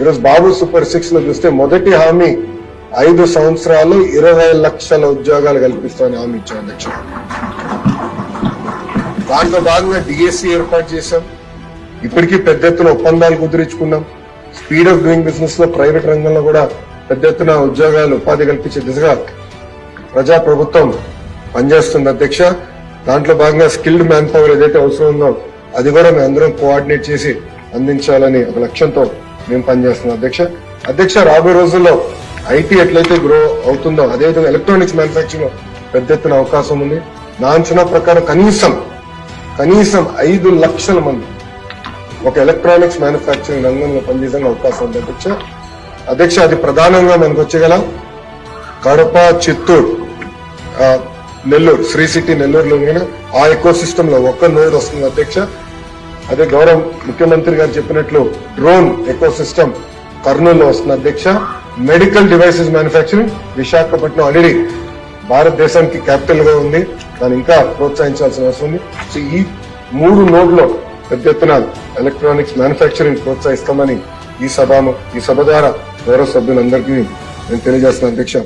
ఈరోజు బాబు సూపర్ 6 లో చూస్తే మొదటి హామీ 5 సంవత్సరాలు 20 లక్షల ఉద్యోగాలు కల్పిస్తామని హామీ ఇచ్చాం అధ్యక్ష. దాంట్లో భాగంగా డిఎస్సి ఏర్పాటు చేశాం. ఇప్పటికీ పెద్ద ఎత్తున ఒప్పందాలు కుదిరించుకున్నాం. స్పీడ్ ఆఫ్ డూయింగ్ బిజినెస్ లో ప్రైవేట్ రంగంలో కూడా పెద్ద ఎత్తున ఉద్యోగాలు ఉపాధి కల్పించే దిశగా ప్రజా ప్రభుత్వం పనిచేస్తుంది అధ్యక్ష. దాంట్లో భాగంగా స్కిల్డ్ మ్యాన్ పవర్ ఏదైతే అవసరం ఉందో అది కూడా మేము అందరం కోఆర్డినేట్ చేసి అందించాలని ఒక లక్ష్యంతో మేము పనిచేస్తున్నాం అధ్యక్ష. రాబోయే రోజుల్లో ఐటీ ఎట్లయితే గ్రో అవుతుందో అదేవిధంగా ఎలక్ట్రానిక్స్ మ్యానుఫాక్చరింగ్ లో పెద్ద ఎత్తున అవకాశం ఉంది. నా అంచనా ప్రకారం కనీసం 5 లక్షల మంది ఒక ఎలక్ట్రానిక్స్ మ్యానుఫాక్చరింగ్ రంగంలో పనిచేసే అవకాశం ఉంది అధ్యక్ష. అది ప్రధానంగా మనకు వచ్చేగల కడప, చిత్తూరు, నెల్లూరు, శ్రీ సిటీ నెల్లూరులో ఆ ఎకో సిస్టమ్ లో ఒక్క నోడ్ వస్తుంది అధ్యక్ష. అదే గౌరవ ముఖ్యమంత్రి గారు చెప్పినట్లు డ్రోన్ ఎకో సిస్టమ్ కర్నూలులో వస్తుంది అధ్యక్ష. Medical devices manufacturing Visakhapatnam already భారతదేశానికి క్యాపిటల్ గా ఉంది. దాన్ని ఇంకా ప్రోత్సహించాల్సిన అవసరం ఉంది. సో ఈ 3 నోడ్లో పెద్ద ఎత్తున ఎలక్ట్రానిక్స్ మ్యానుఫాక్చరింగ్ ప్రోత్సహిస్తామని ఈ సభ ద్వారా గౌరవ సభ్యులందరికీ నేను తెలియజేస్తున్నాను అధ్యక్ష.